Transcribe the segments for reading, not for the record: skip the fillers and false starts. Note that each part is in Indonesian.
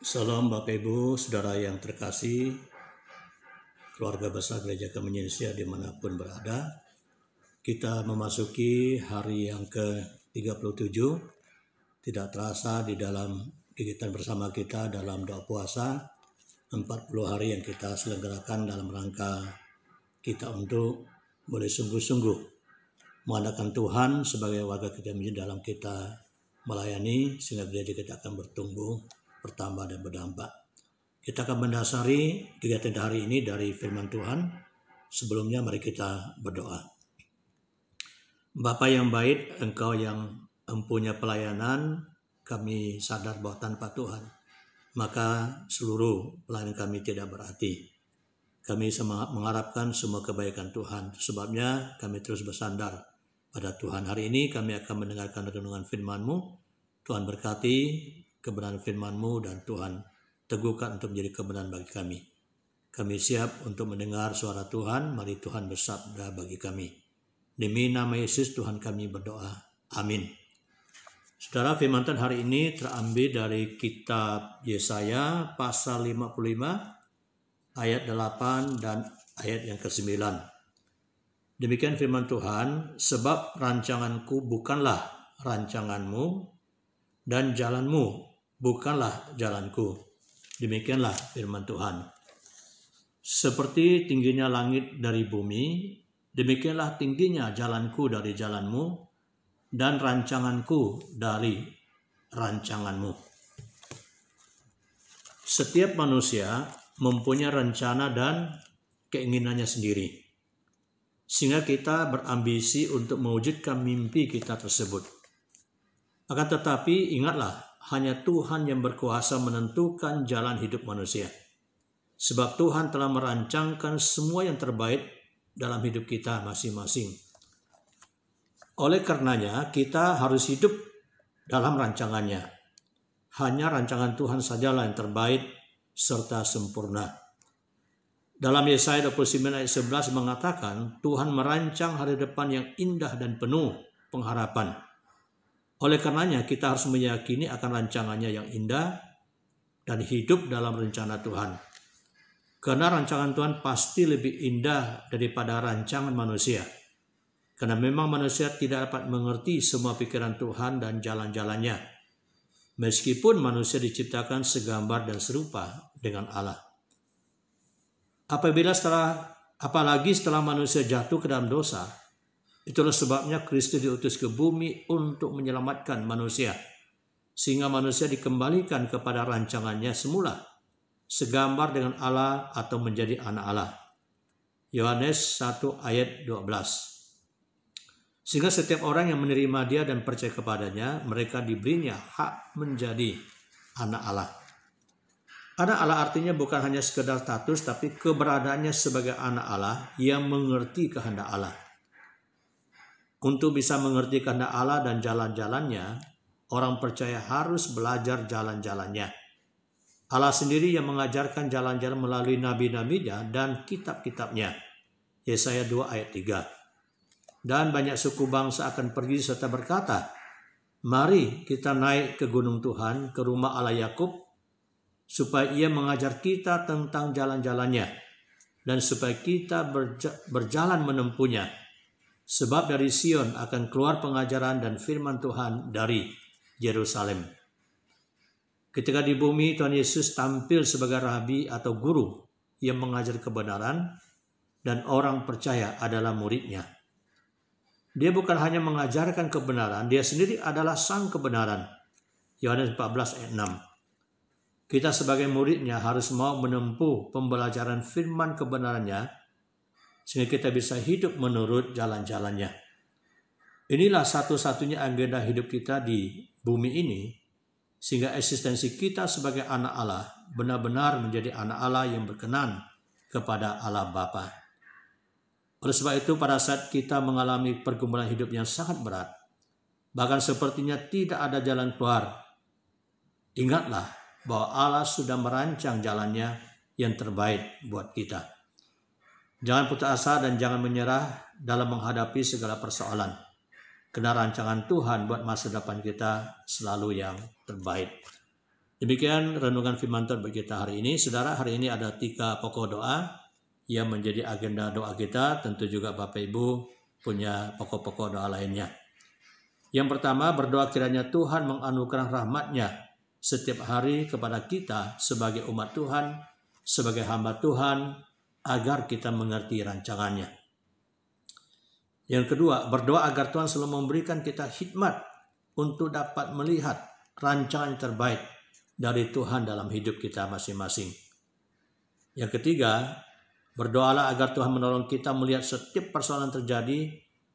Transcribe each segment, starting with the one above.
Salam Bapak Ibu, Saudara yang terkasih, keluarga besar Gereja Kami Indonesia dimanapun berada. Kita memasuki hari yang ke-37, tidak terasa di dalam kegiatan bersama kita dalam doa puasa, 40 hari yang kita selenggarakan dalam rangka kita untuk boleh sungguh-sungguh mengandalkan Tuhan sebagai warga kita dalam kita melayani, sehingga gereja kita akan bertumbuh, bertambah dan berdampak. Kita akan mendasari kegiatan hari ini dari firman Tuhan. Sebelumnya mari kita berdoa. Bapa yang baik, Engkau yang mempunyai pelayanan, kami sadar bahwa tanpa Tuhan maka seluruh pelayanan kami tidak berarti. Kami mengharapkan semua kebaikan Tuhan. Sebabnya kami terus bersandar pada Tuhan. Hari ini kami akan mendengarkan renungan firman-Mu. Tuhan berkati kebenaran firman-Mu dan Tuhan teguhkan untuk menjadi kebenaran bagi kami. Kami siap untuk mendengar suara Tuhan. Mari Tuhan bersabda bagi kami. Demi nama Yesus Tuhan kami berdoa. Amin. Saudara, firman Tuhan hari ini terambil dari kitab Yesaya pasal 55 ayat 8 dan ayat yang ke-9. Demikian firman Tuhan, sebab rancanganku bukanlah rancanganmu dan jalanmu bukanlah jalanku. Demikianlah firman Tuhan. Seperti tingginya langit dari bumi, demikianlah tingginya jalanku dari jalanmu dan rancanganku dari rancanganmu. Setiap manusia mempunyai rencana dan keinginannya sendiri, sehingga kita berambisi untuk mewujudkan mimpi kita tersebut. Akan tetapi ingatlah, hanya Tuhan yang berkuasa menentukan jalan hidup manusia. Sebab Tuhan telah merancangkan semua yang terbaik dalam hidup kita masing-masing. Oleh karenanya kita harus hidup dalam rancangannya. Hanya rancangan Tuhan sajalah yang terbaik serta sempurna. Dalam Yesaya 29 ayat 11 mengatakan, Tuhan merancang hari depan yang indah dan penuh pengharapan. Oleh karenanya kita harus meyakini akan rancangannya yang indah dan hidup dalam rencana Tuhan. Karena rancangan Tuhan pasti lebih indah daripada rancangan manusia. Karena memang manusia tidak dapat mengerti semua pikiran Tuhan dan jalan-jalannya. Meskipun manusia diciptakan segambar dan serupa dengan Allah. Apalagi setelah manusia jatuh ke dalam dosa, itulah sebabnya Kristus diutus ke bumi untuk menyelamatkan manusia, sehingga manusia dikembalikan kepada rancangannya semula, segambar dengan Allah atau menjadi anak Allah. Yohanes 1 ayat 12. Sehingga setiap orang yang menerima Dia dan percaya kepadanya, mereka diberinya hak menjadi anak Allah. Anak Allah artinya bukan hanya sekedar status, tapi keberadaannya sebagai anak Allah yang mengerti kehendak Allah. Untuk bisa mengerti kehendak Allah dan jalan-jalannya, orang percaya harus belajar jalan-jalannya. Allah sendiri yang mengajarkan jalan-jalan melalui nabi-nabinya dan kitab-kitabnya. Yesaya 2 ayat 3. Dan banyak suku bangsa akan pergi serta berkata, mari kita naik ke gunung Tuhan, ke rumah Allah Yakub, supaya Ia mengajar kita tentang jalan-jalannya, dan supaya kita berjalan menempuhnya. Sebab dari Sion akan keluar pengajaran dan firman Tuhan dari Yerusalem. Ketika di bumi, Tuhan Yesus tampil sebagai rabi atau guru yang mengajar kebenaran, dan orang percaya adalah muridnya. Dia bukan hanya mengajarkan kebenaran, Dia sendiri adalah sang kebenaran. Yohanes 14 ayat 6. Kita sebagai muridnya harus mau menempuh pembelajaran firman kebenarannya, sehingga kita bisa hidup menurut jalan-jalannya. Inilah satu-satunya agenda hidup kita di bumi ini, sehingga eksistensi kita sebagai anak Allah benar-benar menjadi anak Allah yang berkenan kepada Allah Bapa. Oleh sebab itu pada saat kita mengalami pergumulan hidup yang sangat berat, bahkan sepertinya tidak ada jalan keluar, ingatlah bahwa Allah sudah merancang jalannya yang terbaik buat kita. Jangan putus asa dan jangan menyerah dalam menghadapi segala persoalan. Karena rancangan Tuhan buat masa depan kita selalu yang terbaik. Demikian renungan firman Tuhan bagi kita hari ini. Saudara, hari ini ada 3 pokok doa yang menjadi agenda doa kita. Tentu juga Bapak Ibu punya pokok-pokok doa lainnya. Yang pertama, berdoa kiranya Tuhan menganugerahkan rahmat-Nya setiap hari kepada kita sebagai umat Tuhan, sebagai hamba Tuhan, agar kita mengerti rancangannya. Yang kedua, berdoa agar Tuhan selalu memberikan kita hikmat untuk dapat melihat rancangan yang terbaik dari Tuhan dalam hidup kita masing-masing. Yang ketiga, berdoalah agar Tuhan menolong kita melihat setiap persoalan terjadi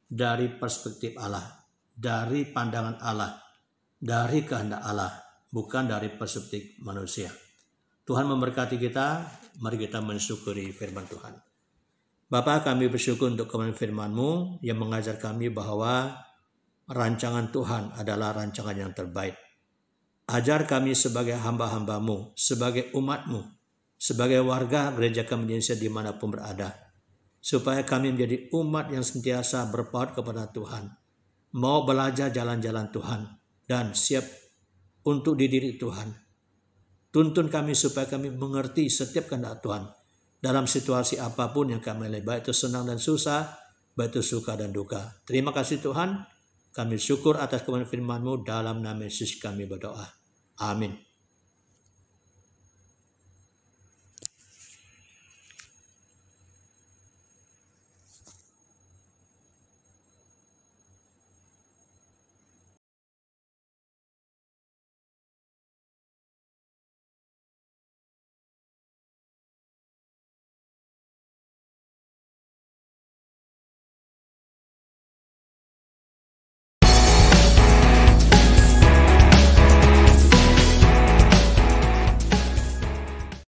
dari perspektif Allah, dari pandangan Allah, dari kehendak Allah, bukan dari perspektif manusia. Tuhan memberkati kita, mari kita mensyukuri firman Tuhan. Bapa, kami bersyukur untuk kebenaran firman-Mu yang mengajar kami bahwa rancangan Tuhan adalah rancangan yang terbaik. Ajar kami sebagai hamba-hamba-Mu, sebagai umat-Mu, sebagai warga gereja kami Indonesia dimanapun berada, supaya kami menjadi umat yang sentiasa berpaut kepada Tuhan, mau belajar jalan-jalan Tuhan, dan siap untuk dididik Tuhan. Tuntun kami supaya kami mengerti setiap kehendak Tuhan dalam situasi apapun yang kami lalui, baik itu senang dan susah, baik itu suka dan duka. Terima kasih Tuhan. Kami syukur atas kebenaran firman-Mu, dalam nama Yesus kami berdoa. Amin.